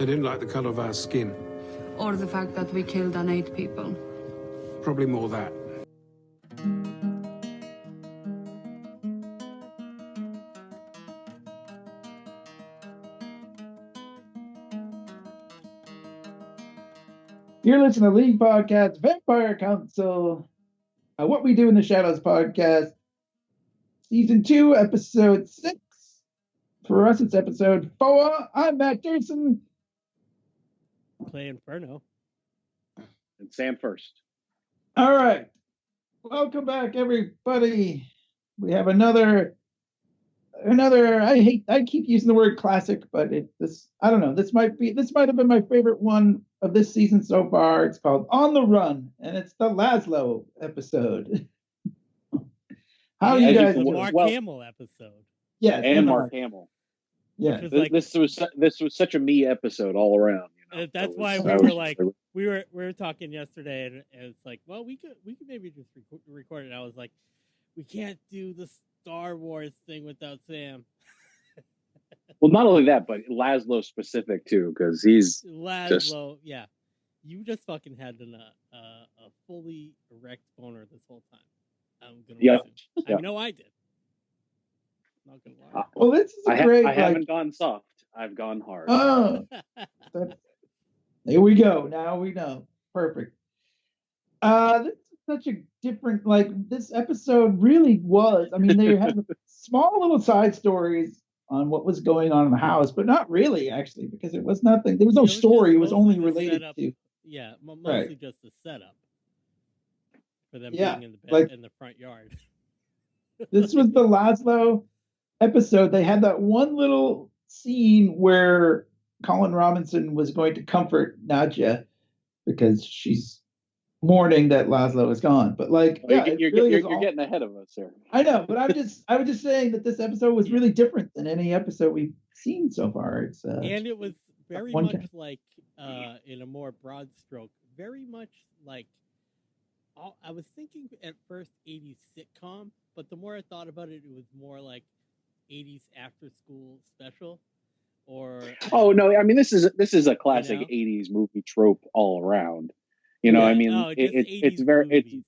They didn't like the colour of our skin. Or the fact that we killed and ate people. Probably more that. You're listening to League Podcast, Vampire Council, What We Do in the Shadows podcast, Season 2, Episode 6. For us, it's Episode 4. I'm Matt Dursin. Clay Inferno. And Sam Furst. All right. Welcome back, everybody. We have another. I keep using the word classic, but I don't know. This might have been my favorite one of this season so far. It's called On the Run, and it's the Laszlo episode. How you guys? The Mark Hamill episode. Yeah, and Mark Hamill. Yeah, this was such a me episode all around. You know? That's why we were talking yesterday, and it's like, well, we could maybe just record it. I was like, we can't do the Star Wars thing without Sam. Well, not only that, but Laszlo specific too, because he's Laszlo. Yeah, you just fucking had a fully erect boner this whole time. I'm gonna I know I did. Not gonna lie. Well, this is great. I haven't gone soft. I've gone hard. Oh, there we go. Now we know. Perfect. This is such a different. This episode really was. I mean, they had small little side stories on what was going on in the house, but not really actually, because it was nothing. There was no story. It was only related to. Yeah, mostly just the setup for them being in the front yard. This was the Laszlo episode. They had that one little scene where Colin Robinson was going to comfort Nadja because she's mourning that Laszlo is gone. But you're getting ahead of us here. I know, but I was just saying that this episode was really different than any episode we've seen so far. And it was very much like in a more broad stroke, very much like I was thinking at first 80s sitcom, but the more I thought about it, it was more like 80s after school special. Oh no, I mean this is a classic 80s movie trope all around. You know, I mean it's very movies.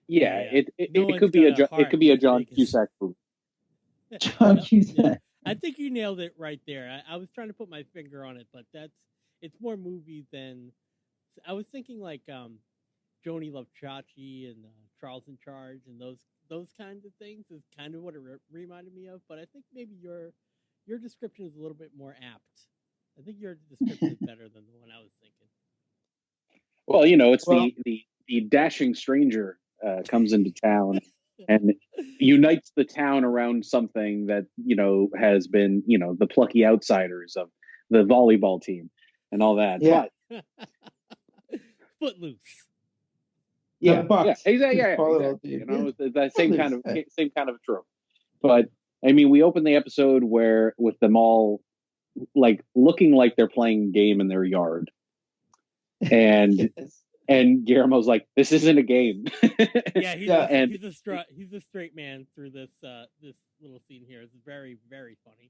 It could be a John Cusack movie. John Cusack. I think you nailed it right there. I was trying to put my finger on it, but it's more movie than I was thinking. Like Joni Love Chachi and Charles in Charge and those kinds of things is kind of what it reminded me of. But I think maybe your description is a little bit more apt. I think your description is better than the one I was thinking. Well, you know, it's the dashing stranger comes into town and unites the town around something that, you know, has been, you know, the plucky outsiders of the volleyball team and all that. Yeah. But, Footloose. Yeah, exactly. You know, that same kind of trope. But I mean, we open the episode with them all like looking like they're playing a game in their yard. And and Guillermo's like, this isn't a game. He's a straight man through this little scene here. It's very, very funny.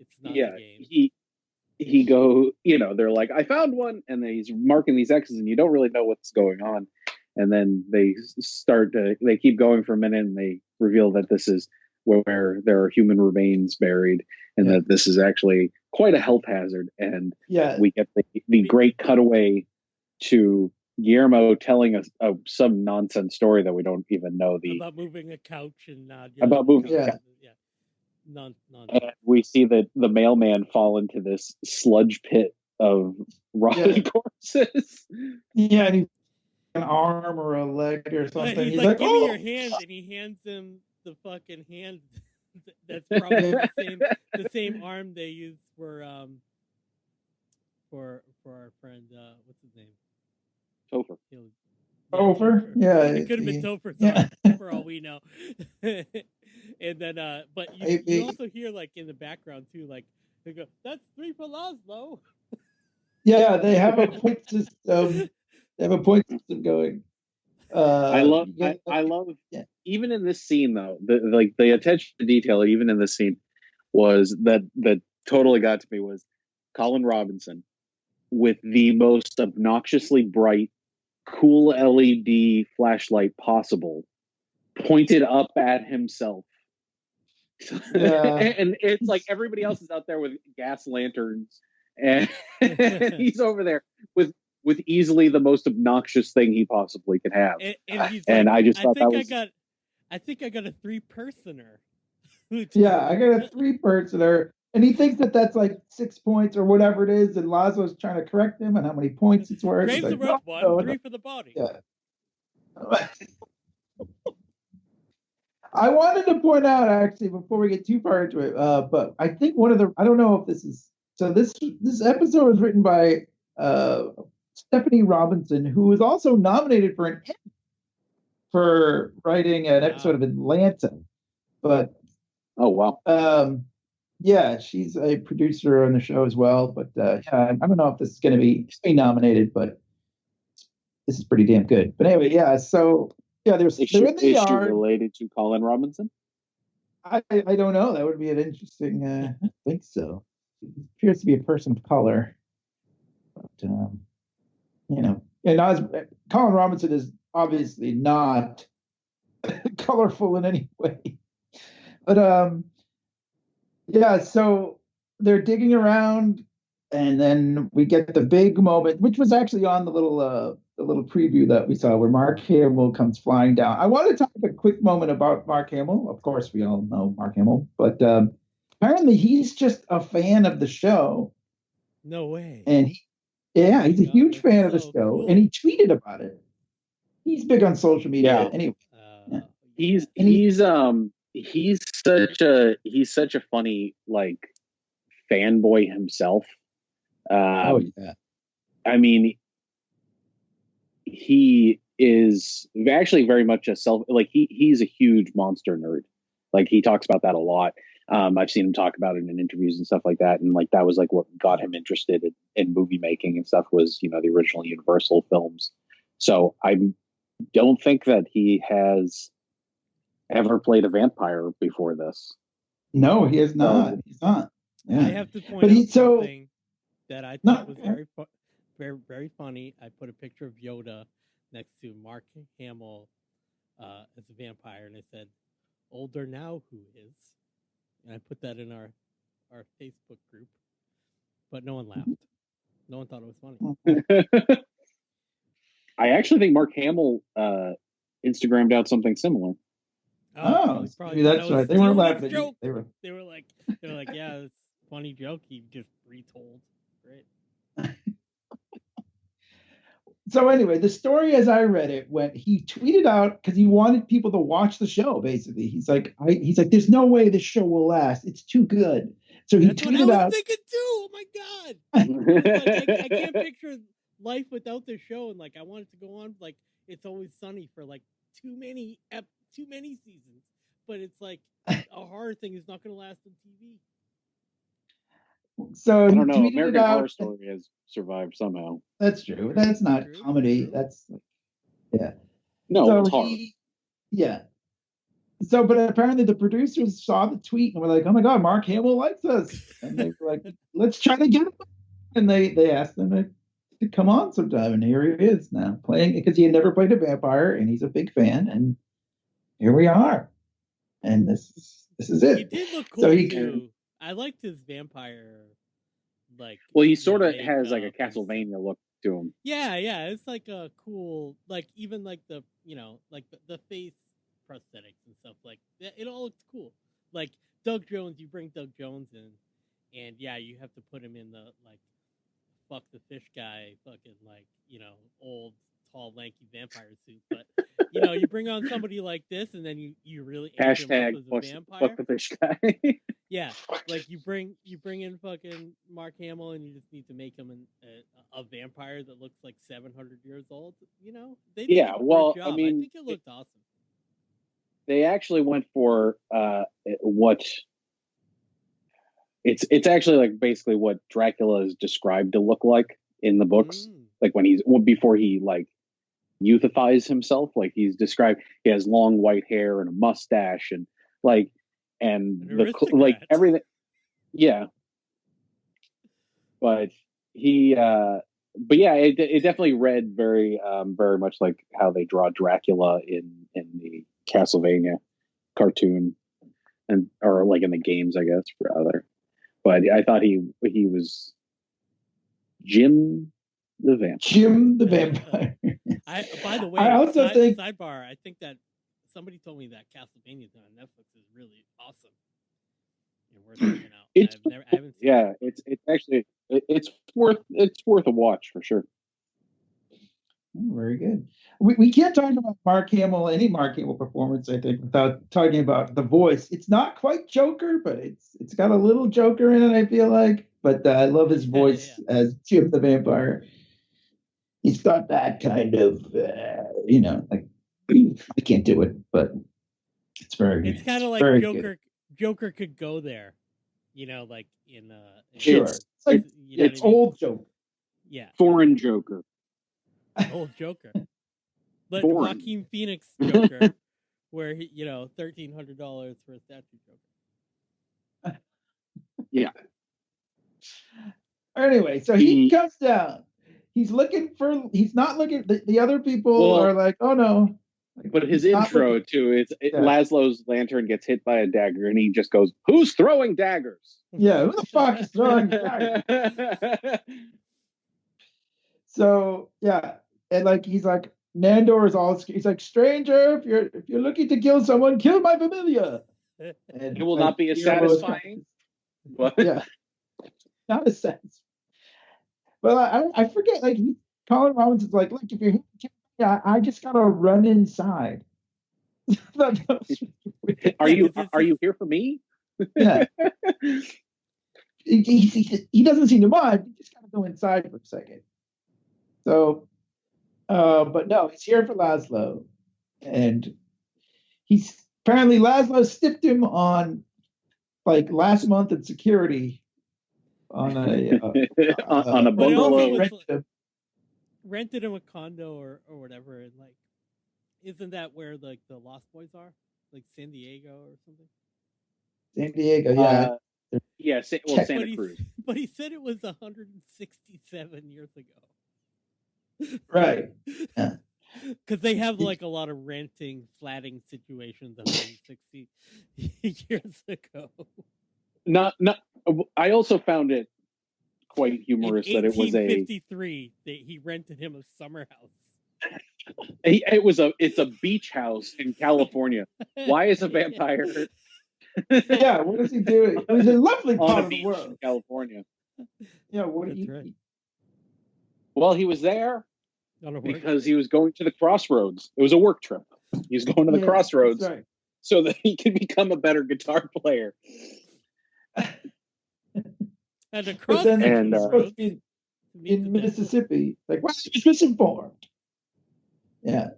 It's not a game. He go, you know, they're like, I found one, and he's marking these X's, and you don't really know what's going on. And then they keep going for a minute, and they reveal that this is where there are human remains buried, and that this is actually quite a health hazard. And we get the great cutaway to Guillermo telling us some nonsense story that we don't even know about moving a couch and about moving a couch. Nonsense. And we see the mailman fall into this sludge pit of rotted corpses. Yeah, and an arm or a leg or something. He's like, give me your hand, and he hands him the fucking hand that's probably the same arm they used for our friend what's his name? Topher. Topher? Yeah. It could have been Topher for all we know. And then but you also hear like in the background too, like they go, that's 3 for Laszlo. Yeah, they have a point system. They have a point system going. I love even in this scene though, the attention to detail even in this scene was that totally got to me was Colin Robinson with the most obnoxiously bright, cool LED flashlight possible, pointed up at himself. Yeah. And it's like everybody else is out there with gas lanterns, and he's over there with easily the most obnoxious thing he possibly could have. And he's and like, I just thought I think I got a 3-personer. Yeah, I got a 3-personer. And he thinks that that's like 6 points or whatever it is, and Laszlo's trying to correct him on how many points it's worth. Graves Like, the rough one, 3 for the body. Yeah. I wanted to point out, actually, before we get too far into it, but I think I don't know if this is, so this episode was written by Stephanie Robinson, who was also nominated for an Emmy for writing an episode of Atlanta. But oh wow. Yeah, she's a producer on the show as well. But yeah, I don't know if this is going to be nominated, but this is pretty damn good. But anyway, yeah. So yeah, they're in the yard. Is she related to Colin Robinson? I don't know. That would be an interesting. I think so. She appears to be a person of color, but you know, and Colin Robinson is obviously not colorful in any way. But yeah, so they're digging around, and then we get the big moment, which was actually on the little preview that we saw, where Mark Hamill comes flying down. I want to talk a quick moment about Mark Hamill. Of course, we all know Mark Hamill, but apparently he's just a fan of the show. No way. And he's a huge fan of the show, cool. And he tweeted about it. He's big on social media, anyway. He's such a funny, like, fanboy himself. Oh yeah. I mean, he is actually very much he's a huge monster nerd. Like, he talks about that a lot. I've seen him talk about it in interviews and stuff like that. And like, that was like what got him interested in movie making and stuff, was, the original Universal films. So I don't think that he has ever played a vampire before this. No, he has not. He's not. Yeah. I have to point out something that I thought was very, very funny. I put a picture of Yoda next to Mark Hamill as a vampire, and I said, "Older now, who is?" And I put that in our Facebook group, but no one laughed. No one thought it was funny. I actually think Mark Hamill Instagrammed out something similar. Probably that's right. They weren't laughing at you. They were like, yeah, it's a funny joke he just retold. Great. So anyway, the story as I read it, when he tweeted out, because he wanted people to watch the show, basically. He's like, there's no way this show will last. It's too good. So he tweeted out. I was thinking too. Oh my God. I can't picture life without this show, and like, I want it to go on like It's Always Sunny for like too many seasons, but it's like a horror thing is not going to last on TV. So I don't know. American Horror Story has survived somehow. That's true. That's not comedy. That's No, so it's horror. Yeah. So, but apparently the producers saw the tweet and were like, "Oh my God, Mark Hamill likes us," and they were like, "Let's try to get him." And they asked him to come on sometime, and here he is now playing, because he had never played a vampire, and he's a big fan, and here we are. And this is it. He did look cool too. I liked his vampire, like. Well, he sort of has like a Castlevania look to him. Yeah, it's like a cool, like, even like the like the face prosthetics and stuff, like it all looks cool. Like Doug Jones, you bring Doug Jones in, and yeah, you have to put him in the like fuck the fish guy, fucking like old tall lanky vampire suit, but you bring on somebody like this, and then you really hashtag him up as a vampire. Fuck the fish guy. Yeah, like you bring in fucking Mark Hamill, and you just need to make him a vampire that looks like 700 years old. They did a great job. I mean, I think it looked awesome. They actually went for what it's actually like basically what Dracula is described to look like in the books, like before he like euthanizes himself. Like, he's described, he has long white hair and a mustache and like, and like everything. Yeah. but he, but yeah, it definitely read very much like how they draw Dracula in the Castlevania cartoon, or like in the games, I guess, rather. But I thought he was Jim the Vampire. Jim the Vampire. By the way, I also think sidebar. I think that somebody told me that Castlevania on Netflix is really awesome. Worth checking out. I haven't seen it. It's actually it's worth a watch for sure. Very good. We can't talk about Mark Hamill, any Mark Hamill performance, I think, without talking about the voice. It's not quite Joker, but it's got a little Joker in it, I feel like. But I love his voice as Jim the Vampire. He's got that kind of, like, I can't do it, but it's very good. It's kind of like Joker. Good. Joker could go there, like in sure. It's old Joker. Yeah. Foreign Joker. Old Joker. But Joaquin Phoenix Joker, where he, $1,300 for a statue Joker. Yeah. Anyway, so he comes down. He's not looking. The other people are like, oh no. But his intro to Laszlo's lantern gets hit by a dagger, and he just goes, "Who's throwing daggers?" Yeah, who the fuck is throwing daggers? So yeah, and like he's like, Nandor is all. He's like, stranger, if you're looking to kill someone, kill my familiar. And it will not be as satisfying. But yeah, not as satisfying. Well, I forget. Like Colin Robbins is like, look, if you're I just gotta run inside. Are you here for me? Yeah. He doesn't seem to mind. He just gotta go inside for a second. So, but no, he's here for Laszlo, and apparently Laszlo stiffed him on like last month in security on a on a bungalow. Rented him a condo or whatever, and like, isn't that where like the Lost Boys are, like San Diego or something? San Diego, yeah, Santa Cruz. But he said it was 167 years ago. Right. Yeah. Because they have like a lot of renting, flatting situations 160 years ago. Not. I also found it quite humorous that it was 1853. He rented him a summer house. It's a beach house in California. Why is a vampire? Yeah, what is he doing? It was a lovely part of the world, in California. Yeah, what did he? Well, he was there because he was going to the crossroads. It was a work trip. He was going to the crossroads so that he could become a better guitar player. And across supposed to be in Mississippi. Like, what is misinformed? Yeah.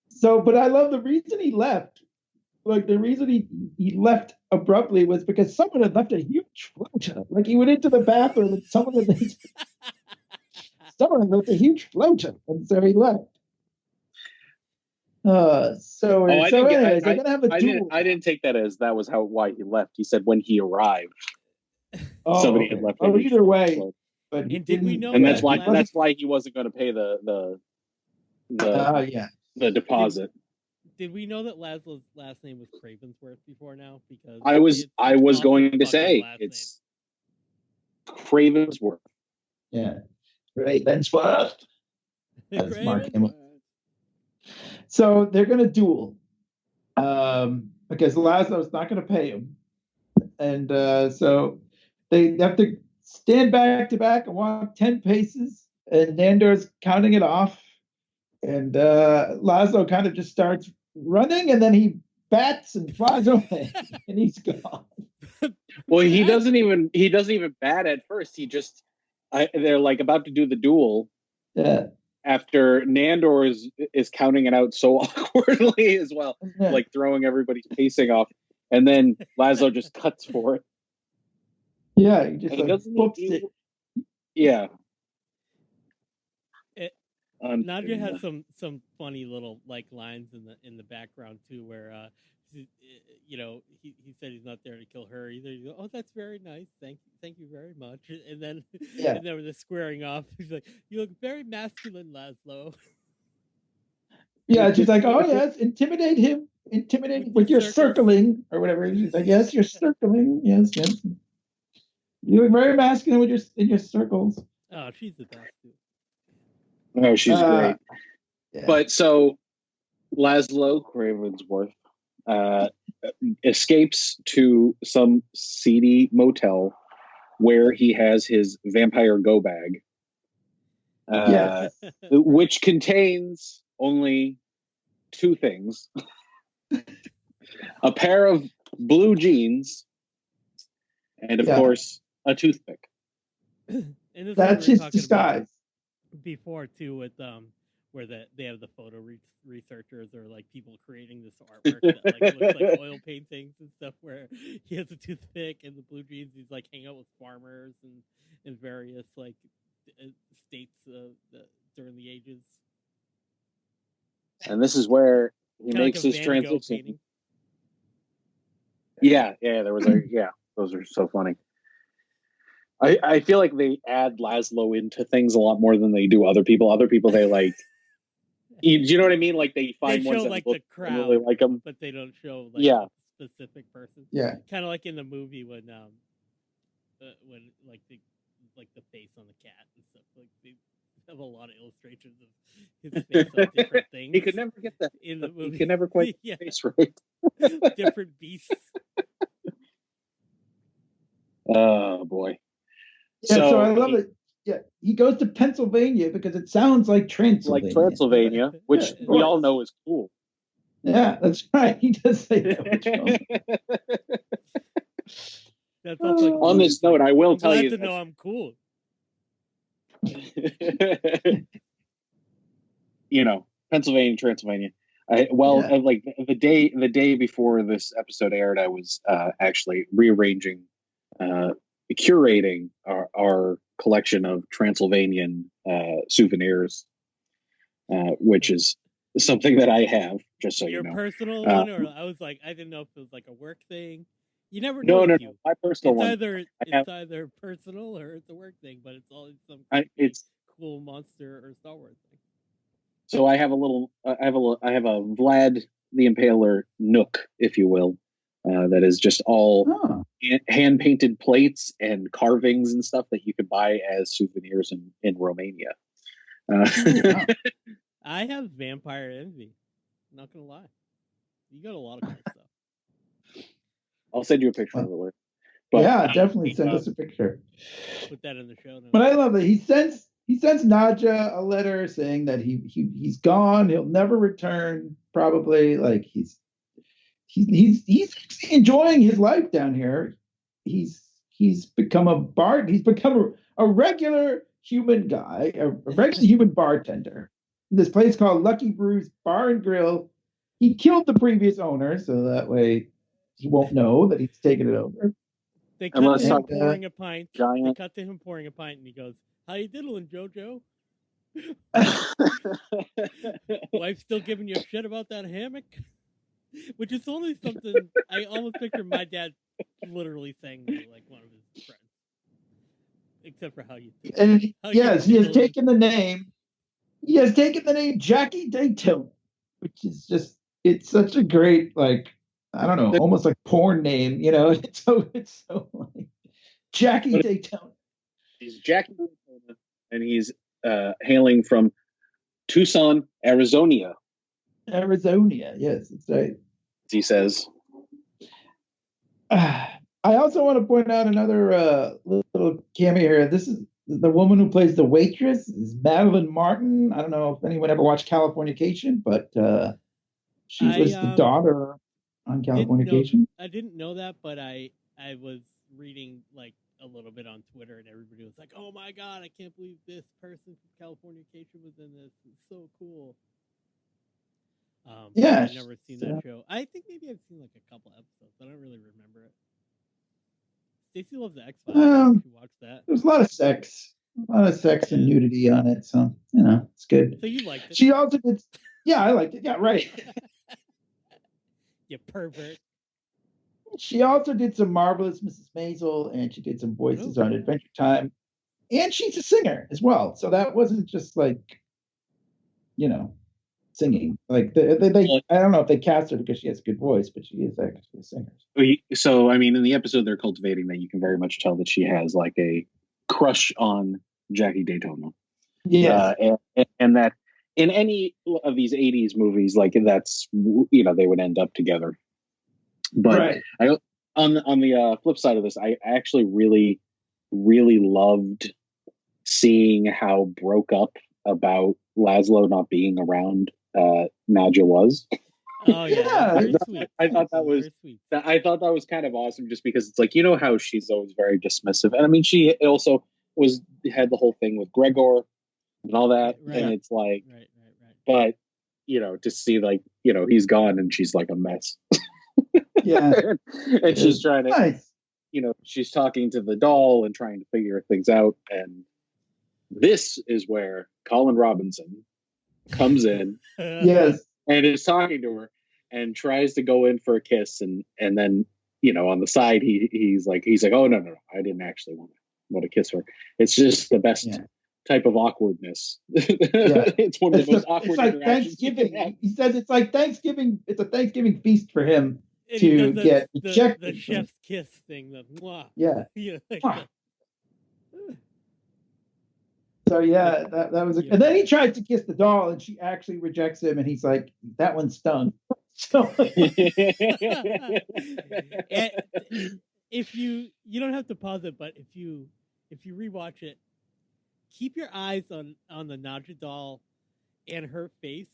So, but I love the reason he left. Like, the reason he left abruptly was because someone had left a huge floater. Like, he went into the bathroom and someone had left a huge floater, and so he left. Anyways, they're gonna have a duel. I didn't take that as that was why he left. He said when he arrived. Somebody had left. Either way, but did we know? And that's why he wasn't going to pay the deposit. Did we know that Laszlo's last name was Cravensworth before now? Because I was going to say it's Cravensworth. Yeah, Ravensworth. That's Mark Hamill. So they're going to duel, because Laszlo's not going to pay him, and so they have to stand back to back and walk 10 paces, and Nandor's counting it off, and Laszlo kind of just starts running, and then he bats and flies away, and he's gone. Well, he doesn't even bat at first. They're like about to do the duel. Yeah. After Nandor is counting it out so awkwardly as well, like throwing everybody's pacing off, and then Laszlo just cuts for it. Yeah, he just books it. Yeah. Nadia has some funny little like lines in the background too, where he said he's not there to kill her either. He goes, oh, that's very nice. Thank you very much. And then and then when they're squaring off, he's like, you look very masculine, Laszlo. Yeah, she's like, oh yes, intimidate him with your circling or whatever. She's like, yes, you're circling. Yes. You look very masculine with your circles. Oh, she's the best too. Oh, she's great. Yeah. But so Laszlo Ravensworth escapes to some seedy motel where he has his vampire go bag, which contains only two things: a pair of blue jeans, and of course a toothpick. And that's his disguise. Before too, with where they have the photo researchers or like people creating this artwork that like looks like oil paintings and stuff, where he has a toothpick and the blue jeans. He's like hanging out with farmers and in various like states during the ages. And this is where he makes his transition. Yeah, there was those are so funny. I feel like they add Laszlo into things a lot more than they do other people. Other people, they like, you know what I mean? Like they find ones that like look the crowd, really like them, but they don't show like a specific person. Yeah, kind of like in the movie when like the face on the cat and stuff. Like they have a lot of illustrations of his face on different things. He could never get that in the movie. He could never quite get the face right. Different beasts. Oh boy. Yeah, so I love it. Yeah, he goes to Pennsylvania because it sounds like Transylvania. Like Transylvania, which we all know is cool. Yeah, that's right. He does say that. That's also cool. On this note, I will tell you. To know I'm cool. Pennsylvania, Transylvania. Like the day before this episode aired, I was actually rearranging, curating our collection of Transylvanian souvenirs, which is something that I have. Just so you know, your personal one, or I was like, I didn't know if it was like a work thing. You never know. No, my personal one. It's either personal or it's a work thing, but it's all some cool monster or Star Wars thing. So I have I have a Vlad the Impaler Nook, if you will, that is just all hand painted plates and carvings and stuff that you could buy as souvenirs in Romania. I have Vampire Envy. I'm not gonna lie, you got a lot of cool stuff. I'll send you a picture of it later. Definitely send us a picture. Put that in the show notes. But I love it. He sends Nadja a letter saying that he's gone. He'll never return. Probably like he's enjoying his life down here. He's become a bard. He's become a regular human guy, a regular human bartender in this place called Lucky Brew's Bar and Grill. He killed the previous owner, so that way he won't know that he's taken it over. They cut to him pouring a pint. They cut to him pouring a pint, and he goes, "How you diddling, JoJo? Wife still giving you shit about that hammock?" Which is only something I almost picture my dad literally saying to like one of his friends. Except for how you. And he has taken the name. He has taken the name Jackie Daytona, which is just it's such a great I don't know, almost like porn name, It's so like Jackie Daytona. He's Jackie Daytona, and he's hailing from Tucson, Arizona. Arizona, yes, that's right. He says. I also want to point out another little cameo here. This is the woman who plays the waitress is Madeline Martin. I don't know if anyone ever watched Californication, but she was the daughter on Californication. I didn't know that, but I was reading like a little bit on Twitter, and everybody was like, "Oh my god, I can't believe this person from Californication was in this. It's so cool." I've never seen that show. I think maybe I've seen like a couple episodes. I don't really remember it. Stacey loves the X-Files. You watch that? There's a lot of sex and nudity on it, so it's good. So you liked it? She also did. Yeah, I liked it. Yeah, right. You pervert. She also did some Marvelous Mrs. Maisel, and she did some voices on Adventure Time, and she's a singer as well. So that wasn't just like, singing. Like they I don't know if they cast her because she has a good voice, but she is actually a singer. So I mean, in the episode they're cultivating that, you can very much tell that she has like a crush on Jackie Daytona. Yeah, and that in any of these 80s movies, like that's, they would end up together. But right. On the flip side of this, I actually really, really loved seeing how broke up about Laszlo not being around Nadja was. Oh yeah, I thought that was kind of awesome, just because it's like, how she's always very dismissive, and I mean, she also had the whole thing with Gregor and all that, right. And it's like, right. But to see like, he's gone and she's like a mess. Yeah, and she's trying to, she's talking to the doll and trying to figure things out, and this is where Colin Robinson comes in, yes, and is talking to her and tries to go in for a kiss, and then on the side he's like, oh no, I didn't actually want to kiss her. It's just the best type of awkwardness. It's one of the most awkward. It's like Thanksgiving. He says it's like Thanksgiving. It's a Thanksgiving feast for him to get the chef's kiss thing. The mwah. Yeah. Mwah. So yeah, that was. And then he tries to kiss the doll, and she actually rejects him, and he's like, "That one stung." So if you don't have to pause it, but if you rewatch it, keep your eyes on the Nadja doll and her face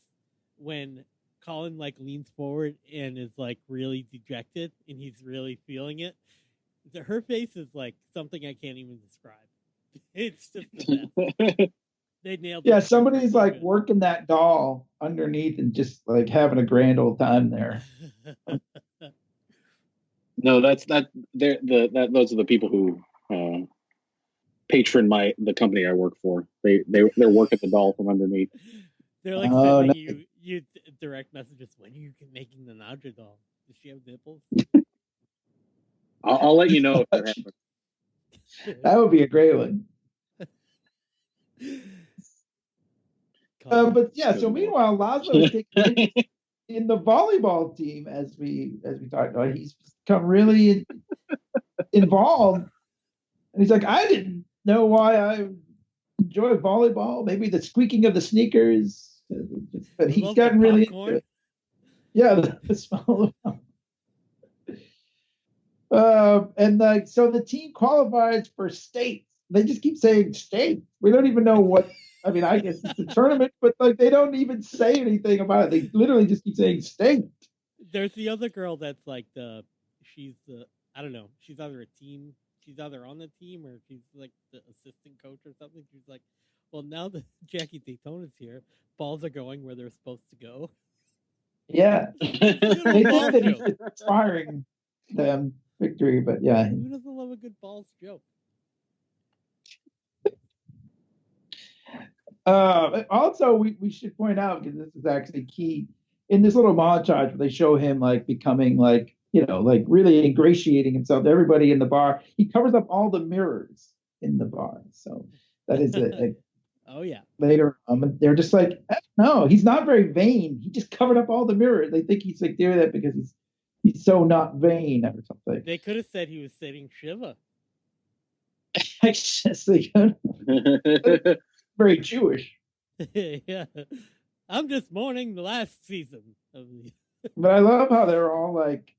when Colin like leans forward and is like really dejected and he's really feeling it. Her face is like something I can't even describe. It's just the best. They nailed it. Yeah, somebody's like working that doll underneath and just like having a grand old time there. No, those are the people who patron the company I work for. They're working the doll from underneath. They're like sending you direct messages. When are you making the Nadja doll? Does she have nipples? I'll let you know if that happens. That would be a great one. But yeah, so meanwhile, Laszlo is taking in the volleyball team, as we talked about. He's become really involved, and he's like, I didn't know why I enjoy volleyball. Maybe the squeaking of the sneakers, but he's gotten really into it. Yeah, the smell of and so the team qualifies for states. They just keep saying state. We don't even know what. I mean, I guess it's a tournament, but like they don't even say anything about it. They literally just keep saying state. There's the other girl that's like I don't know. She's either on the team or she's like the assistant coach or something. She's like, well, now that Jackie Daytona's here, balls are going where they're supposed to go. Yeah, they think that he's inspiring them victory, but yeah. Who doesn't love a good balls joke? Also, we should point out, because this is actually key in this little montage where they show him like becoming like, like really ingratiating himself to everybody in the bar. He covers up all the mirrors in the bar. So that is oh yeah. Later, they're just like, no, he's not very vain. He just covered up all the mirrors. They think he's like doing that because he's so not vain or something. They could have said he was sitting Shiva. I guess they could. Very Jewish. Yeah, I'm just mourning the last season of the. But I love how they're all like,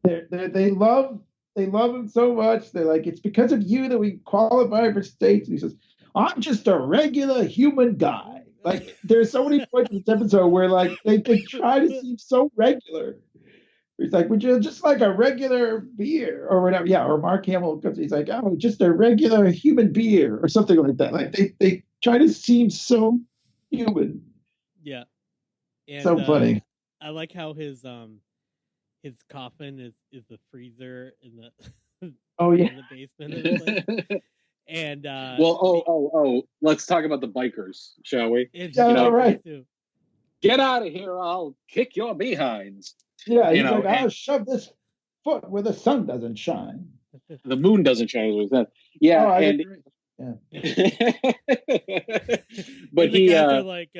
they love him so much. They're like, it's because of you that we qualify for states. And he says, I'm just a regular human guy. Like, there's so many points in this episode where like they try to seem so regular. He's like, would you just like a regular beer or whatever? Yeah, or Mark Hamill comes. He's like, oh, just a regular human beer or something like that. Like they try to seem so human. Yeah, and, so funny. I like how his coffin is the freezer in the in the basement. And let's talk about the bikers, shall we? All right. Get out of here! I'll kick your behinds. Yeah, he's like, I'll shove this foot where the sun doesn't shine. The moon doesn't shine. Yeah, and but the guys are like,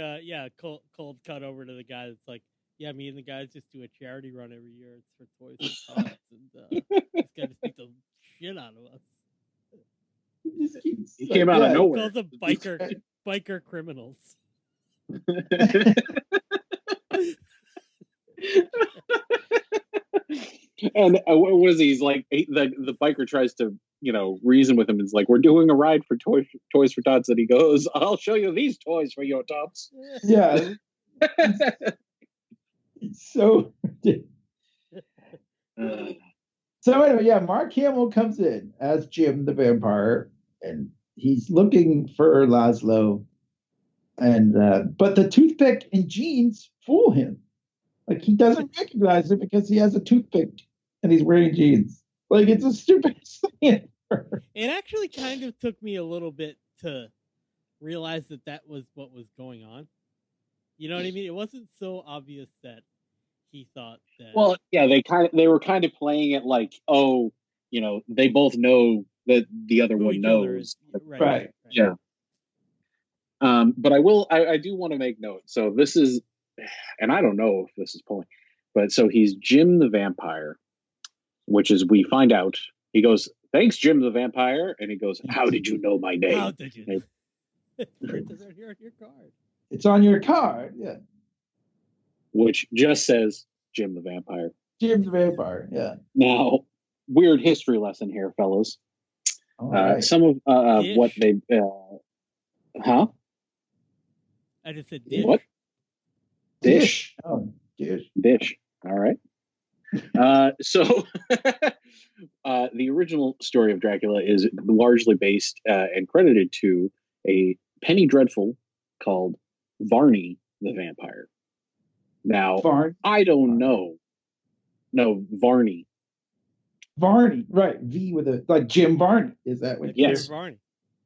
cold cut over to the guy that's like, yeah, me and the guys just do a charity run every year. It's for Toys for Tots, and this guy just beat the shit out of us. He came out of nowhere. He calls them biker criminals. And what is he? He's like, the biker tries to, reason with him. It's like, we're doing a ride for Toys for Tots. And he goes, I'll show you these toys for your tots. Yeah. It's so So anyway, yeah, Mark Hamill comes in as Jim the vampire, and he's looking for Laszlo. And but the toothpick and jeans fool him. Like, he doesn't recognize it because he has a toothpick and he's wearing jeans. Like, it's a stupid thing. It actually kind of took me a little bit to realize that was what was going on. You know what I mean? It wasn't so obvious that he thought that. Well, yeah, they were kind of playing it like, oh, they both know that the other one knows. Right. Yeah. But I do want to make note. So this is, and I don't know if this is pulling, but so he's Jim the vampire, which is, we find out, he goes, thanks, Jim the vampire. And he goes, how did you know my name? How did you know? It's right here on your card. It's on your card, yeah. Which just says Jim the vampire. Jim the vampire, yeah. Now, weird history lesson here, fellas. Right. Some of what they, huh? I just said dish. What? Dish. Oh, dish. Dish. All right. So the original story of Dracula is largely based and credited to a penny dreadful called Varney the Vampire. Now, I don't know. No, Varney. Varney, right. V with a, like Jim Varney. Is that what? Yes. Jim Varney.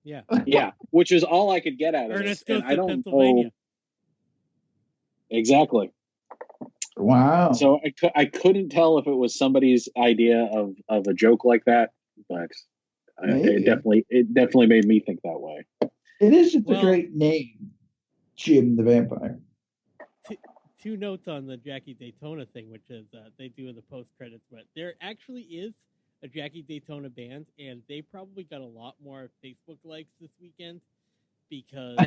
Yeah. Yeah, which is all I could get out of Ernest this. goes to Pennsylvania. Exactly. Wow. So I couldn't tell if it was somebody's idea of a joke like that, but it definitely made me think that way. It is just a great name, Jim the Vampire. Two notes on the Jackie Daytona thing, which is they do in the post credits, but there actually is a Jackie Daytona band, and they probably got a lot more Facebook likes this weekend because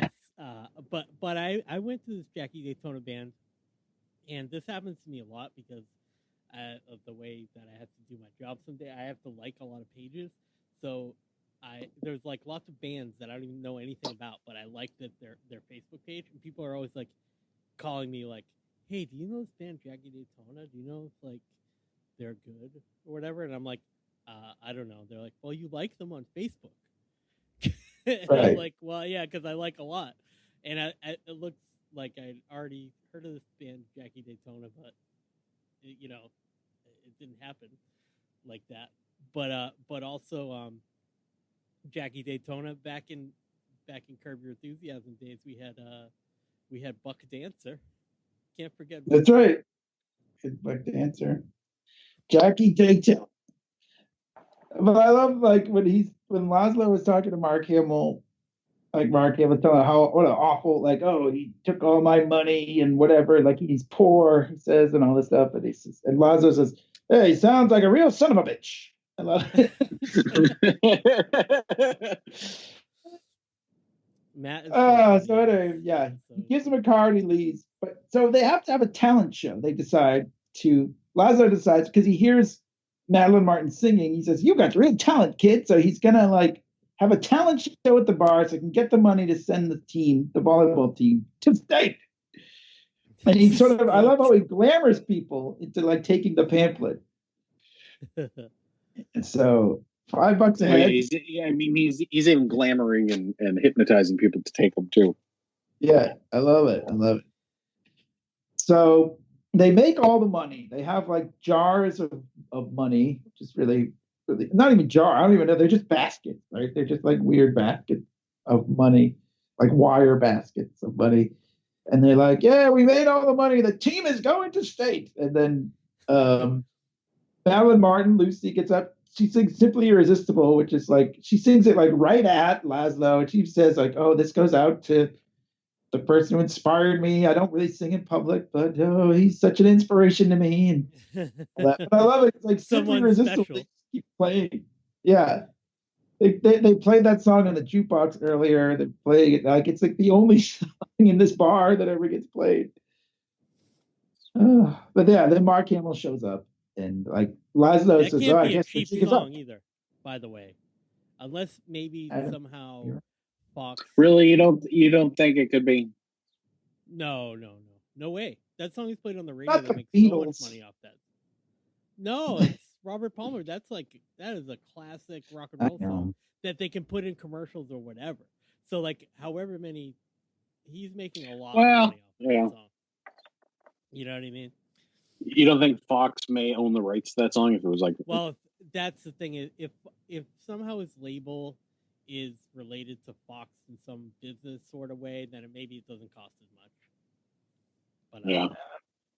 but I went to this Jackie Daytona band, and this happens to me a lot because of the way that I have to do my job someday. I have to like a lot of pages, so there's like lots of bands that I don't even know anything about, but I like that their Facebook page, and people are always like calling me like, hey, do you know this band Jackie Daytona? Do you know if like they're good or whatever? And I'm like, I don't know. They're like, well, you like them on Facebook. And right. I'm like, well, yeah, because I like a lot. And it looks like I'd already heard of this band Jackie Daytona, but it didn't happen like that. But also Jackie Daytona back in Curb Your Enthusiasm days, we had Buck Dancer. Can't forget. That's right. Good Buck Dancer. Jackie Daytona. But I love like when Laszlo was talking to Mark Hamill, like Mark Hamill was telling what an awful, like, oh, he took all my money and whatever, like he's poor, he says, and all this stuff. And and Laszlo says, hey, he sounds like a real son of a bitch. I love it. Matt so anyway, yeah, he gives him a card, he leaves. But so they have to have a talent show. Laszlo decides, because he hears Madeline Martin singing, he says, you got real talent, kid. So he's gonna like have a talent show at the bar so he can get the money to send the volleyball team to state. And he sort of, I love how he glamours people into like taking the pamphlet. And so $5 a head. He's even glamoring and hypnotizing people to take them too. Yeah, I love it. So they make all the money. They have like jars of money, which is really, really not even jar. I don't even know. They're just baskets, right? They're just like weird baskets of money, like wire baskets of money. And they're like, yeah, we made all the money. The team is going to state. And then Madeline Martin, Lucy gets up. She sings "Simply Irresistible," which is like she sings it like right at Laszlo, and she says like, "Oh, this goes out to the person who inspired me. I don't really sing in public, but oh, he's such an inspiration to me." And but I love it. It's like "Simply Irresistible." They keep playing. Yeah. They played that song on the jukebox earlier. They're playing it like it's like the only song in this bar that ever gets played. But yeah, then Mark Hamill shows up and like Laszlo says, "Oh, I guess the cheap song either." By the way, unless maybe somehow Fox. Really, you don't think it could be? No way. That song is played on the radio. That makes so much money off that. No, it's Robert Palmer. That is a classic rock and roll song that they can put in commercials or whatever. So like, however many, he's making a lot of money off that song. You know what I mean? You don't think Fox may own the rights to that song if it was like? Well, that's the thing. Is if somehow his label is related to Fox in some business sort of way, then maybe it doesn't cost as much. But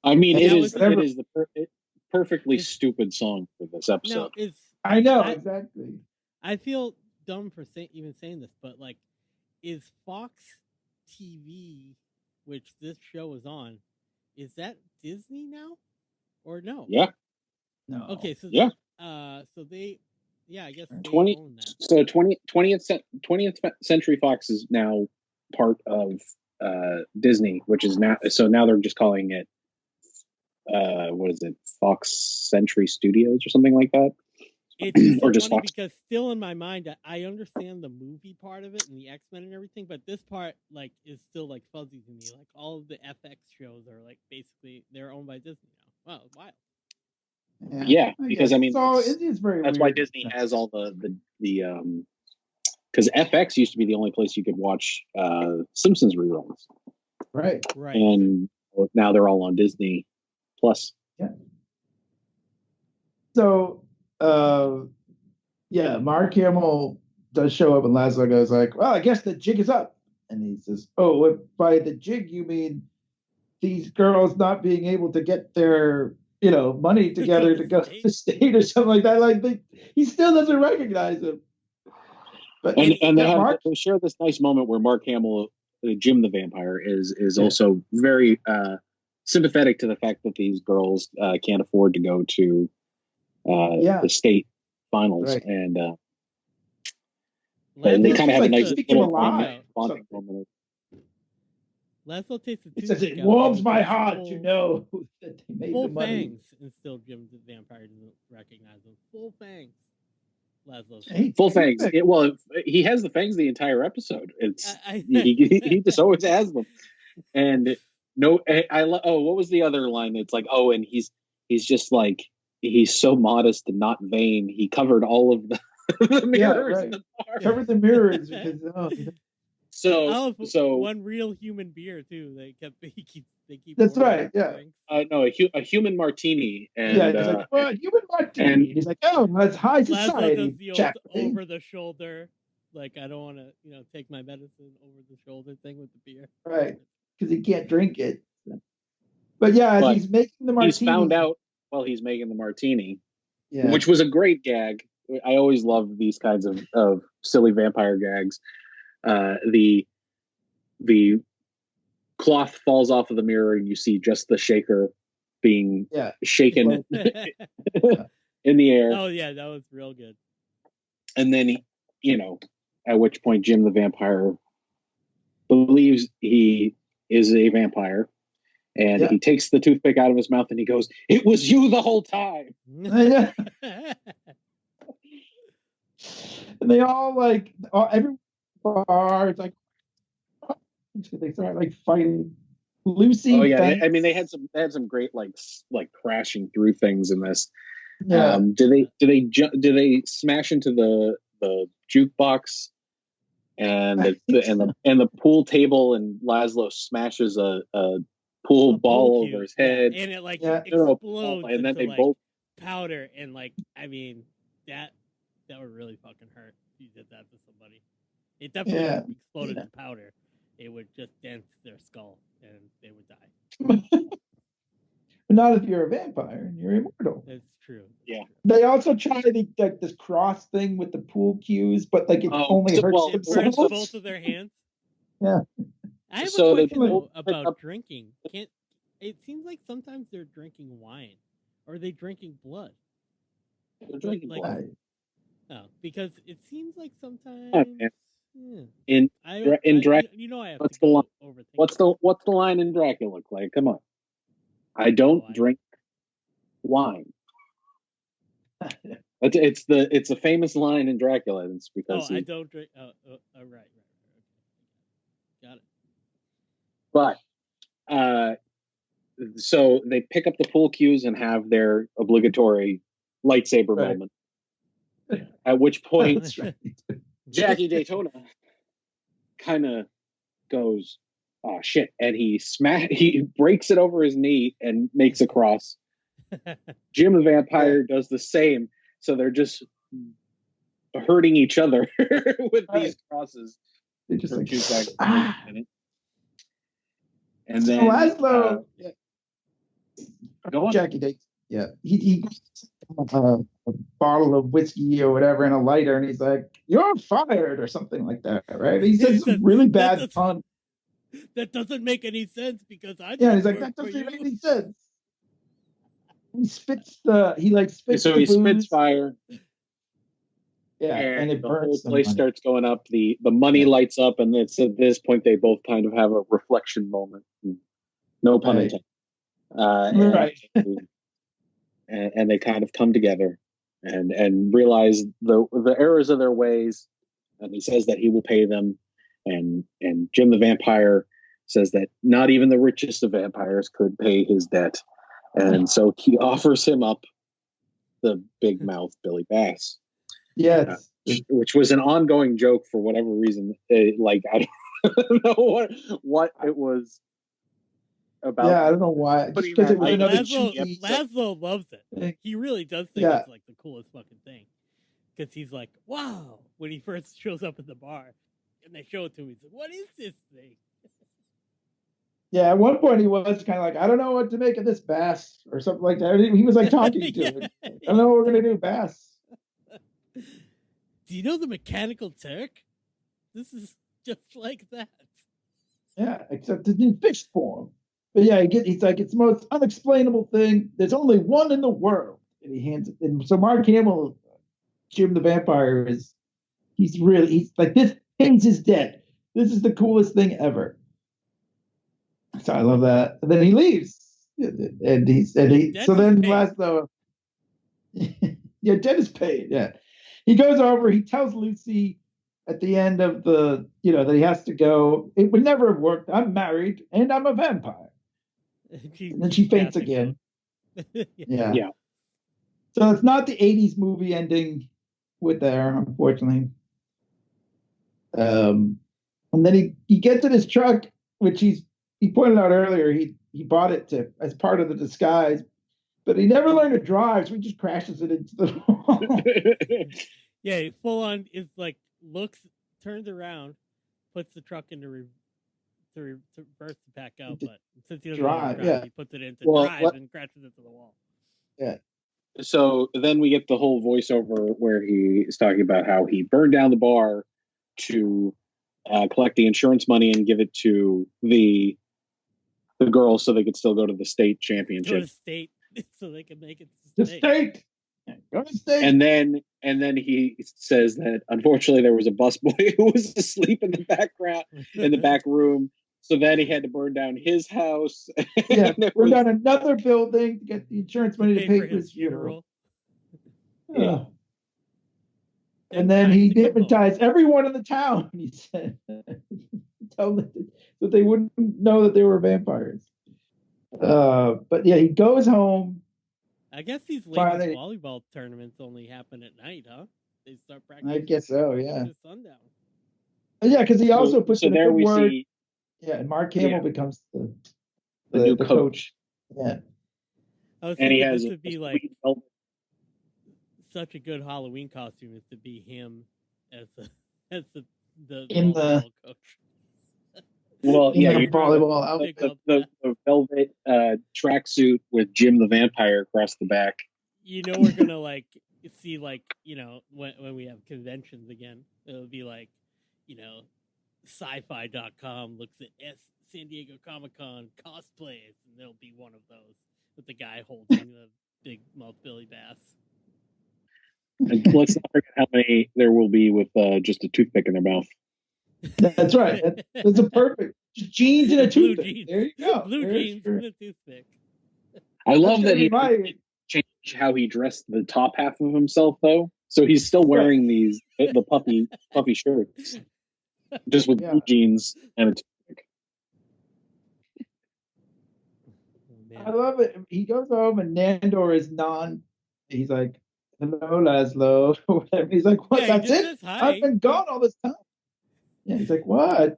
I mean, it is the perfectly stupid song for this episode. No, I know exactly. I feel dumb for even saying this, but like, is Fox TV, which this show is on, is that Disney now, or no? Yeah. No. Okay, so yeah. So they, I guess they 20. Own that. So 20th Century Fox is now part of Disney, which is now. So now they're just calling it. What is it? Fox Century Studios or something like that. It's so or just funny Fox. Because still in my mind, I understand the movie part of it and the X-Men and everything, but this part like is still like fuzzy to me. Like all of the FX shows are like basically they're owned by Disney now. Wow, wild. Yeah, because I mean, so it is very. That's weird. Why Disney has all the because FX used to be the only place you could watch Simpsons reruns. Right. And now they're all on Disney Plus. Yeah. So, Mark Hamill does show up, and Laszlo goes like, "Well, I guess the jig is up." And he says, "Oh, by the jig you mean these girls not being able to get their, money together to go to the state or something like that." Like he still doesn't recognize him. But they share this nice moment where Mark Hamill, Jim the Vampire, is also very sympathetic to the fact that these girls can't afford to go to the state finals, right. And they kind of have a nice little bonding moment. Laszlo takes the it says it warms my heart to know that they made full the money. Fangs, and still Jim the Vampire doesn't recognize them. Full fangs. Full fangs. He has the fangs the entire episode. It's he just always has them. And what was the other line? It's like, and he's just like he's so modest and not vain. He covered all of the mirrors in the bar. Covered the mirrors because So one real human beer too. They keep. That's right. Yeah. No, a human martini. And, he's like, well, human martini. And he's like, that's high society. Does the old over the shoulder, like I don't want to, take my medicine over the shoulder thing with the beer. Right, because he can't drink it. But he's making the martini. He's found out while he's making the martini, yeah. Which was a great gag. I always love these kinds of silly vampire gags. The cloth falls off of the mirror and you see just the shaker being shaken in the air. Oh yeah, that was real good. And then at which point Jim the Vampire believes he is a vampire, and he takes the toothpick out of his mouth and he goes, "It was you the whole time." And they all every bar is like. They start fighting. Lucy. Oh yeah, they had some great like crashing through things in this. Yeah. Do they smash into the jukebox and the pool table, and Laszlo smashes a pool ball over his head, and it explodes, and then they both powder, and that would really fucking hurt if you did that to somebody. It definitely exploded to powder. It would just dent their skull and they would die. but not if you're a vampire and you're immortal. That's true. Yeah. They also try this cross thing with the pool cues, but like it only hurts themselves. Both of their hands. Yeah. I have a question though about drinking. It seems like sometimes they're drinking wine, or are they drinking blood? They're drinking blood. No, because it seems like sometimes. In Dracula, you know, I have what's to the line? overthink. What's the line in Dracula? Like, come on, I don't drink wine. It's a famous line in Dracula. It's because I don't drink. Right. Got it. But so they pick up the pool cues and have their obligatory lightsaber moment. At which point, Jackie Daytona kind of goes, "Oh shit!" and he breaks it over his knee and makes a cross. Jim the Vampire does the same, so they're just hurting each other with these crosses for 2 seconds. And then Laszlo, go on. Jackie Dates. Yeah, he a bottle of whiskey or whatever and a lighter, and he's like, "You're fired" or something like that, right? He says some really bad pun. That doesn't make any sense because he's like, that doesn't make any sense. He spits So he spits fire. Yeah, and it the burns. whole place starts going up. The money lights up, and it's at this point they both kind of have a reflection moment. No pun intended. Right. And they kind of come together and realize the errors of their ways. And he says that he will pay them. And Jim the Vampire says that not even the richest of vampires could pay his debt. And so he offers him up the big mouth Billy Bass. Yes. Which was an ongoing joke for whatever reason. I don't know what it was about. Yeah, I don't know why. Just because it was another Laszlo loves it. He really does think it's like the coolest fucking thing. Because he's like, wow, when he first shows up at the bar and they show it to him, he's like, what is this thing? Yeah, at one point he was kind of like, I don't know what to make of this, Bass, or something like that. He was like talking to it. I don't know what we're going to do, Bass. Do you know the Mechanical Turk? This is just like that. Yeah, except it's in fish form. But yeah, he's like, it's the most unexplainable thing. There's only one in the world. And he hands it. And so Mark Hamill, Jim the Vampire, he's like, this Haynes is dead. This is the coolest thing ever. So I love that. And then he leaves. And so then Laszlo, yeah, debt is paid. Yeah. He goes over, he tells Lucy at the end of that he has to go. It would never have worked. I'm married and I'm a vampire. And then she faints again. Yeah. So it's not the 80s movie ending with there, unfortunately. And then he gets in his truck, which he pointed out earlier, he bought it as part of the disguise, but he never learned to drive, so he just crashes it into the wall. Yeah, he full on is like turns around, puts the truck into reverse to back out, but since he doesn't drive, he puts it into drive and crashes into the wall. Yeah. So then we get the whole voiceover where he is talking about how he burned down the bar to collect the insurance money and give it to the girls so they could still go to the state championship. Go to state so they can make it to state. Go to state. And then he says that unfortunately there was a busboy who was asleep in the background in the back room. So then he had to burn down his house. Yeah, burn down another building to get the insurance money to pay for his funeral. Yeah. And then he hypnotized everyone in the town, he said. Tell them that they wouldn't know that they were vampires. But yeah, he goes home. I guess these ladies' volleyball tournaments only happen at night, huh? They start practicing. I guess so, yeah. To sundown. Yeah, because he also puts in a good word. See, yeah, and Mark Hamill becomes the new coach. Yeah. I was thinking this would be like such a good Halloween costume is to be him as the volleyball coach. Well, yeah, a volleyball outfit. The velvet tracksuit with Jim the Vampire across the back. You know, we're gonna like see like, you know, when we have conventions again, it'll be like, you know, sci-fi.com looks at San Diego Comic-Con cosplays, and there'll be one of those with the guy holding the big mouth Billy Bass. And let's not forget how many there will be with just a toothpick in their mouth. That's right. That's a perfect jeans and a toothpick. Jeans. There you go. Blue jeans and a toothpick. I love that he changed how he dressed the top half of himself, though. So he's still wearing the puffy shirts, just with blue jeans and a toothpick. I love it. He goes home and Nandor is he's like, hello, Laszlo. Whatever. He's like, what? That's it? I've been gone all this time. Yeah, he's like, what?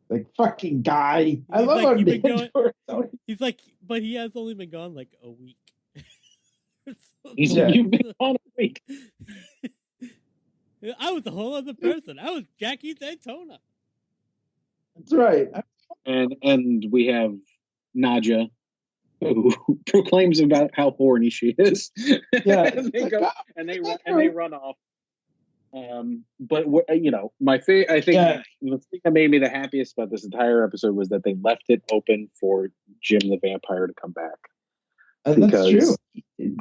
Like, fucking guy. I love how Nandor. He's like, but he has only been gone like a week. He's like, you've been gone a week. I was a whole other person. I was Jackie Daytona. That's right. And we have Nadja, who proclaims about how horny she is. Yeah, and they run off. But you know, my favorite. I think the thing that made me the happiest about this entire episode was that they left it open for Jim the Vampire to come back. That's true.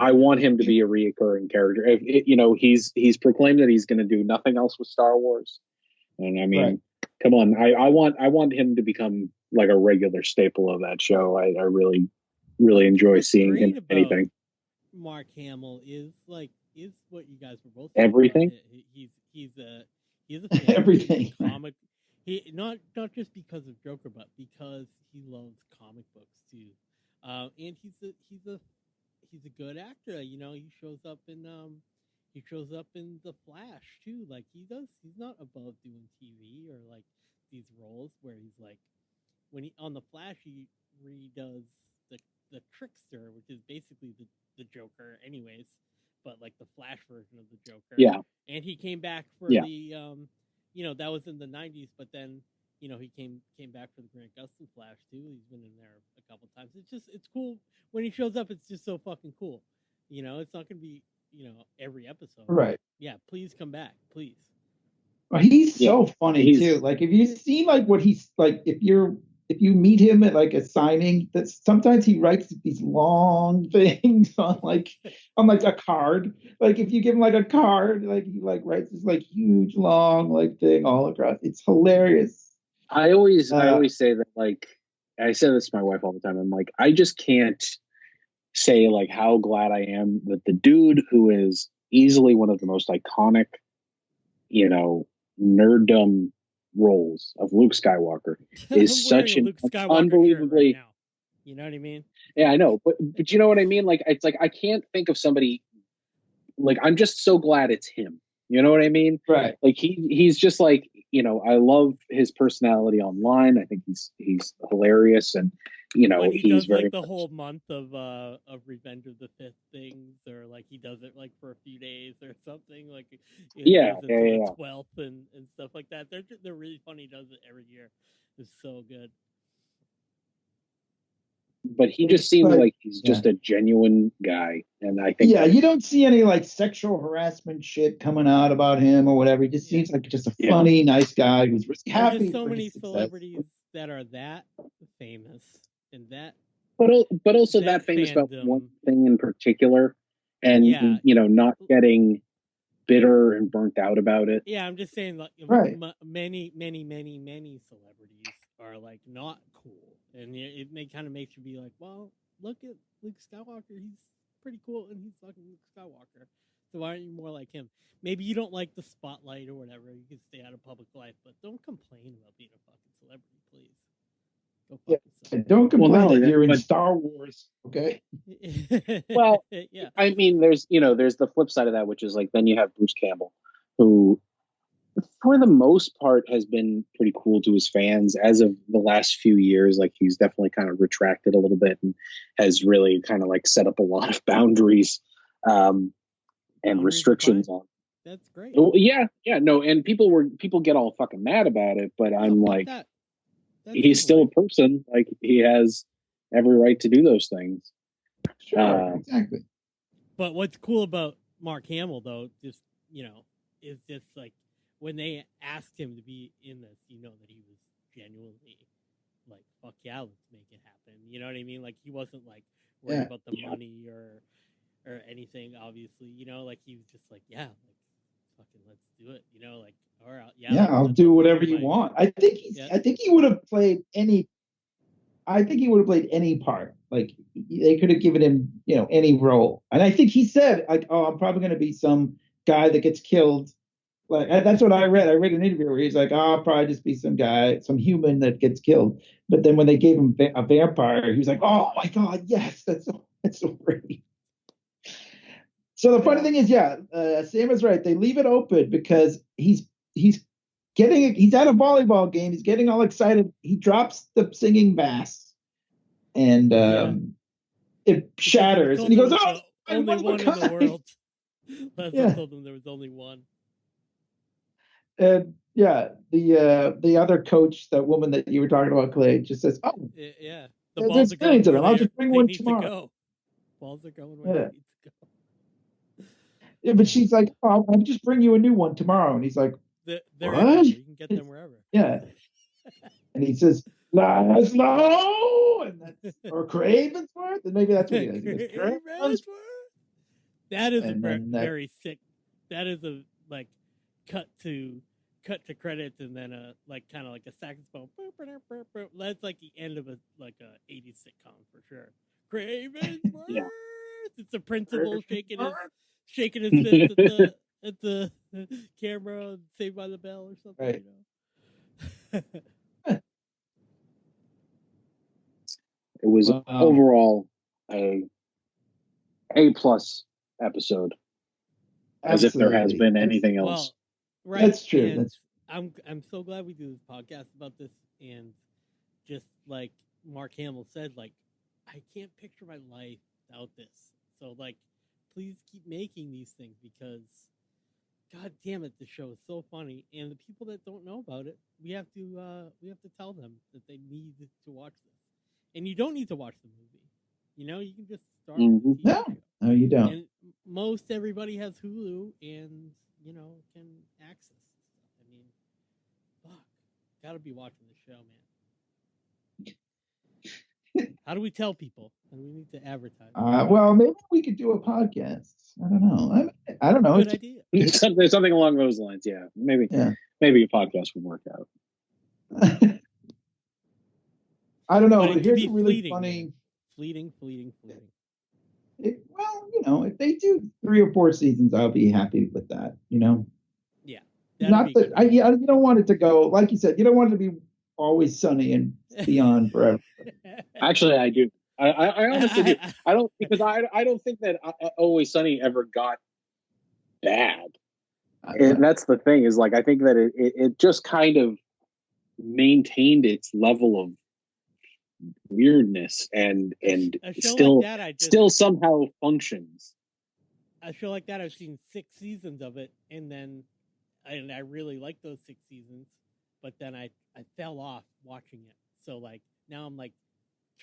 I want him to be a reoccurring character. You know, he's proclaimed that he's going to do nothing else with Star Wars, and I mean, come on, I want him to become like a regular staple of that show. I really enjoy seeing him in anything. Mark Hamill is what you guys were both everything. He's a fan everything comic. He not just because of Joker, but because he loves comic books too. And he's a good actor. You know, he shows up in The Flash too. Like he's not above doing TV or like these roles where he's like, when he on The Flash he redoes the Trickster, which is basically the Joker anyways, but like the Flash version of the Joker. Yeah. And he came back for the you know, that was in the 90s, but then, you know, he came back for the Grant Gustin Flash too. He's been in there a couple times. It's cool when he shows up. It's just so fucking cool. You know, it's not gonna be, you know, every episode. Right. Yeah, please come back, please. Well, he's so funny too. Like if you see like what he's like, if you meet him at like a signing, that sometimes he writes these long things on like a card. Like if you give him like a card, like he like writes this like huge long like thing all across. It's hilarious. I always say that, like, I say this to my wife all the time. I'm like, I just can't say like how glad I am that the dude who is easily one of the most iconic, you know, nerddom roles of Luke Skywalker is such an unbelievably, right, you know what I mean? Yeah, I know, but you know what I mean? Like, it's like I can't think of somebody. Like, I'm just so glad it's him. You know what I mean? Right. Like he's just like, you know, I love his personality online. I think he's hilarious, and you know, when he he's does very like the whole month of Revenge of the Fifth things, or like he does it like for a few days or something. Like the 12th and stuff like that. They're really funny. He does it every year. It's so good. But he just seems like he's just a genuine guy, and I think you don't see any like sexual harassment shit coming out about him or whatever. He just seems like just a funny, nice guy who's happy. There's so many celebrities that are that famous and that, but also that famous about one thing in particular, and you know, not getting bitter and burnt out about it. Yeah, I'm just saying, like, many celebrities are like not cool. And it kind of makes you be like, well, look at Luke Skywalker. He's pretty cool, and he's fucking Luke Skywalker. So why aren't you more like him? Maybe you don't like the spotlight or whatever. You can stay out of public life, but don't complain about being a fucking celebrity, please. Go fuck yourself. Don't complain that you're in Star Wars, okay? Well, I mean, there's the flip side of that, which is like then you have Bruce Campbell, who for the most part has been pretty cool to his fans as of the last few years. Like he's definitely kind of retracted a little bit and has really kind of like set up a lot of boundaries and restrictions on. That's great. Yeah, no, and people get all fucking mad about it, but I'm like, he's still a person. Like, he has every right to do those things. Sure, exactly. But what's cool about Mark Hamill, though, just, is just like when they asked him to be in this, that he was genuinely like, fuck yeah, let's make it happen. You know what I mean? Like, he wasn't like worried about the money or anything, obviously, like he was just like, yeah, like, fucking let's do it, like, all right, I'll do whatever you want. I think he would have played any part. Like, they could have given him, any role. And I think he said, like, oh, I'm probably going to be some guy that gets killed. Like, that's what I read. I read an interview where he's like, oh, I'll probably just be some guy, some human that gets killed. But then when they gave him a vampire, he was like, oh my God, yes, that's so great. So the funny thing is, Sam is right. They leave it open because he's at a volleyball game. He's getting all excited. He drops the singing bass, and it shatters. And he goes, "Oh, only one in the world." Leslie told him there was only one. And the other coach, that woman that you were talking about, Clay, just says, "Oh, the balls are going to them. I'll just bring one tomorrow." Balls are going where they need to go. Yeah, but she's like, "Oh, I'll just bring you a new one tomorrow." And he's like, "What? You can get them wherever." Yeah. And he says, "Laszlo," and that's, or Cravensworth, and maybe that's what he does. Cravensworth. That is very sick. That is a like cut to credits, and then a like kind of like a saxophone. That's like the end of a 80s sitcom for sure. Cravensworth. It's the principal shaking his fist at the camera, Saved by the Bell or something. Right. It was overall a plus episode, as if there has been anything else. Well, right. That's true. I'm so glad we do this podcast about this, and just like Mark Hamill said, like, I can't picture my life without this. So, like, please keep making these things, because God damn it, the show is so funny, and the people that don't know about it, we have to tell them that they need to watch this. And you don't need to watch the movie. You can just start with the TV show. No, you don't. And most everybody has Hulu, and can access this stuff. I mean, fuck, gotta be watching the show, man. How do we tell people? And we need to advertise. Well, maybe we could do a podcast. I don't know. I don't know. Good idea. Something along those lines. Yeah, maybe a podcast would work out. I don't know. But here's a really funny. Fleeting. If they do 3 or 4 seasons, I'll be happy with that. Yeah. Not that you don't want it to go, like you said. You don't want it to be Always Sunny and beyond forever. Actually, I do. I honestly do. I don't, because I don't think that Always Sunny ever got bad. And that's the thing, is like, I think that it just kind of maintained its level of weirdness and still somehow functions. A show like that, I've seen 6 seasons of it, and I really liked those 6 seasons, but then I fell off watching it. So like now I'm like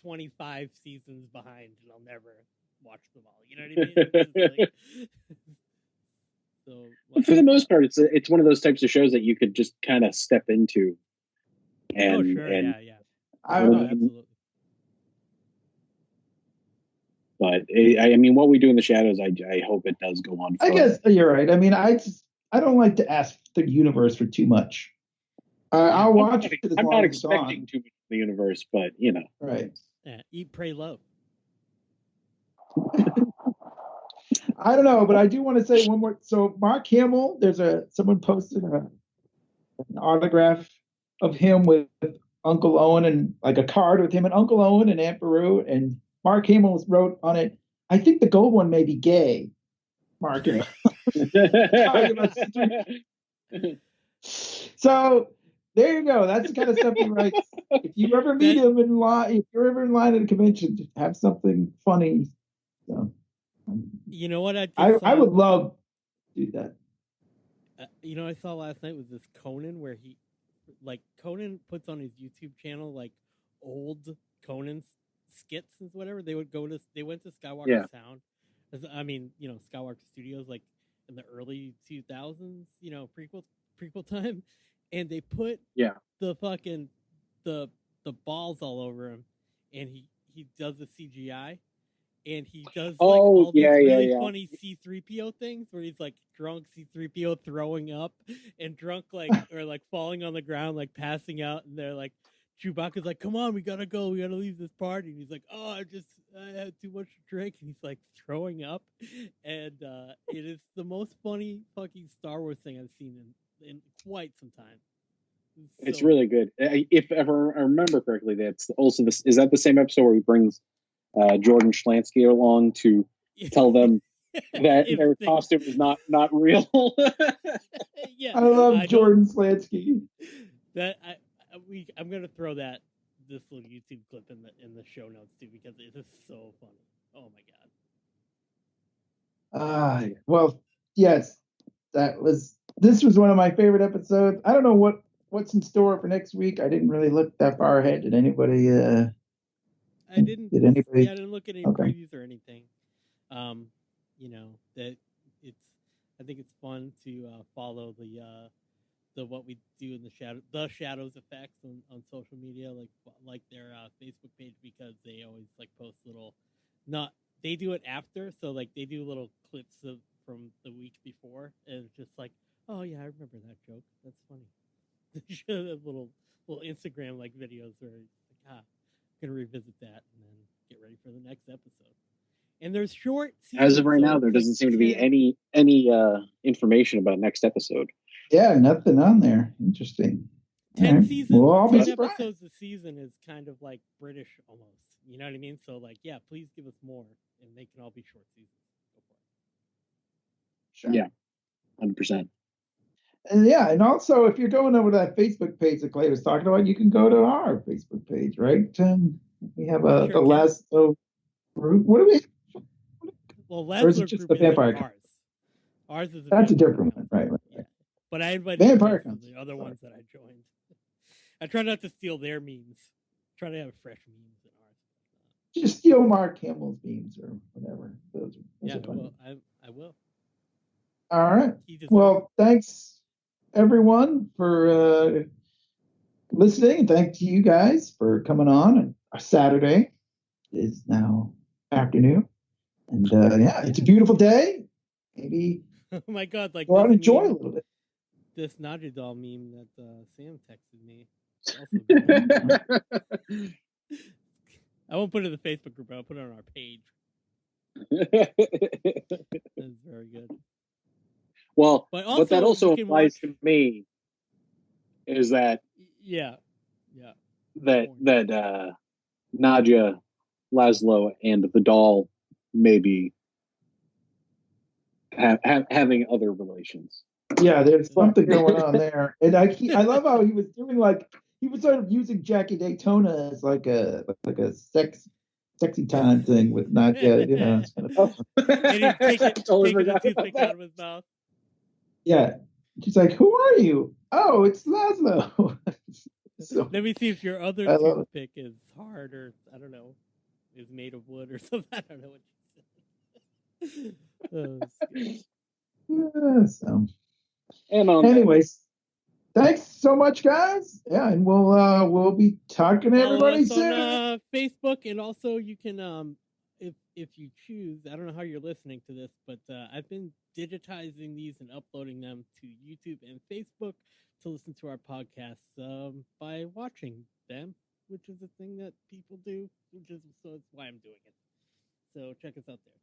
25 seasons behind, and I'll never watch them all. You know what I mean? So for the most part, it's one of those types of shows that you could just kind of step into. And, absolutely. But I mean, What We Do in the Shadows, I hope it does go on. I guess you're right. I mean, I don't like to ask the universe for too much. I'll watch it. I'm not expecting too much of the universe, but right. Yeah, Eat, Pray, Love. I don't know, but I do want to say one more. So Mark Hamill, someone posted an autograph of him with Uncle Owen, and like a card with him and Uncle Owen and Aunt Beru, and Mark Hamill wrote on it, I think the gold one may be gay. Mark Hamill. So there you go. That's the kind of stuff he writes. If you ever meet him in line, if you're ever in line at a convention, just have something funny. So, you know what? I would love to do that. I saw last night was this Conan where he like Conan puts on his YouTube channel like old Conan's skits and whatever. They went to Skywalker Sound. I mean, Skywalker Studios, like in the early 2000s, prequel time, and they put the fucking the balls all over him, and he does the CGI. And he does all these really funny C-3PO things where he's like drunk C-3PO throwing up and drunk or falling on the ground, like passing out. And they're like, Chewbacca's like, come on, we gotta go. We gotta leave this party. And he's like, oh, I had too much to drink. And he's like throwing up. And it is the most funny fucking Star Wars thing I've seen in quite some time. It's really good. If ever I remember correctly, that's also this. Is that the same episode where he brings Jordan Schlansky along to tell them that their costume is not real? I love Jordan Schlansky. I'm gonna throw this little YouTube clip in the show notes too, because it is so funny. Oh my god. Well, yes, this was one of my favorite episodes. I don't know what's in store for next week. I didn't really look that far ahead. Did anybody? I didn't. Did anybody? Yeah, I didn't look at any previews or anything. That I think it's fun to follow the what we do in the shadows effects on social media, like their Facebook page, because they always post they do it after, so they do little clips from the week before, and it's just like, oh yeah, I remember that joke. That's funny. They show little Instagram videos where it's like, gonna revisit that and then get ready for the next episode. And there's short seasons, as of right now, there doesn't seem to be any information about next episode. Yeah, nothing on there. Interesting. 10 seasons, well, 10 episodes a season is kind of like British almost. You know what I mean? So yeah, please give us more, and they can all be short seasons. Go for Sure. it. Yeah, 100%. And yeah, and also if you're going over to that Facebook page that Clay was talking about, you can go to our Facebook page, right? We have the Laszlo group. What do we? Well, Laszlo just group the Vampire. Ours is that's a different one, right? Yeah. But I invited the other ones that I joined. I try not to steal their memes. Try to have fresh memes in ours. Just steal Mark Hamill's memes or whatever. Those are funny. I will. All right. Well, thanks everyone for listening, and thanks to you guys for coming on. And our Saturday is now afternoon, and it's a beautiful day. Maybe oh my god, go out and enjoy a little bit. This Naja doll meme that Sam texted me. I won't put it in the Facebook group, but I'll put it on our page. That's very good. Well, but what that also applies to me is that that Naja, Laszlo, and the doll may be having other relations. Yeah, there's something going on there, and I love how he was doing he was sort of using Jackie Daytona as like a sexy time thing with Naja, It's kind of and he take the toothpick out of his mouth. Yeah, she's like, "Who are you?" Oh, it's Laszlo. So, let me see if your other toothpick is hard or I don't know, is made of wood or something. I don't know what you said. So. Anyways, thanks so much, guys. Yeah, and we'll be talking to everybody soon. On Facebook, and also you can if you choose. I don't know how you're listening to this, but I've been digitizing these and uploading them to YouTube and Facebook to listen to our podcasts by watching them, which is a thing that people do, so that's why I'm doing it. So check us out there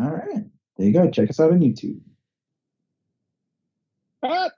too. All right, there you go. Check us out on YouTube. What?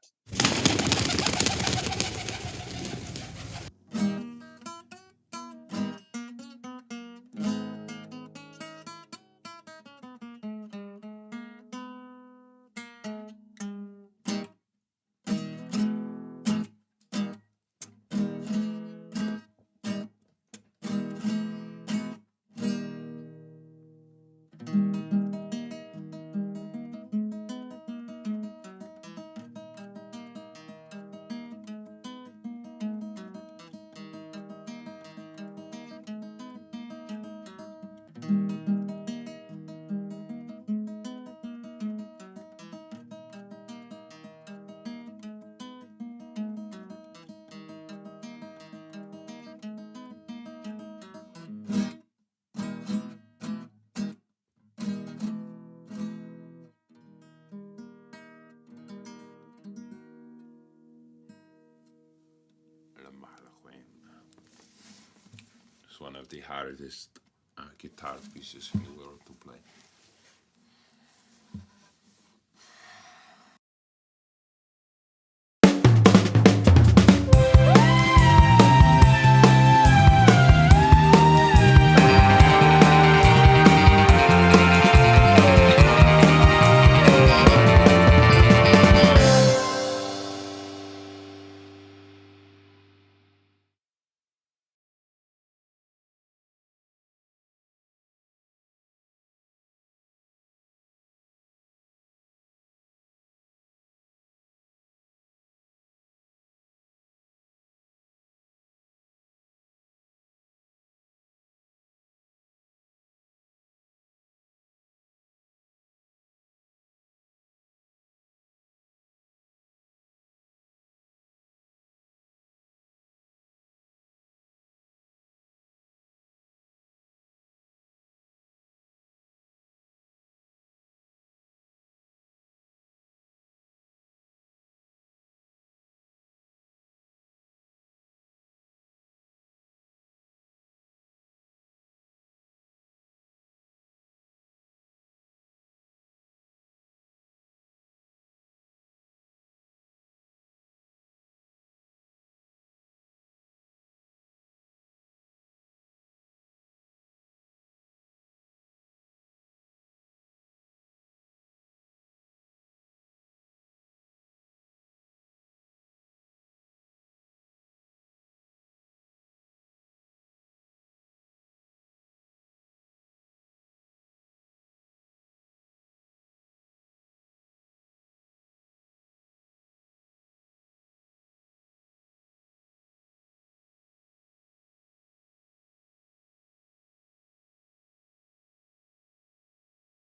one of the hardest guitar pieces in the world to play.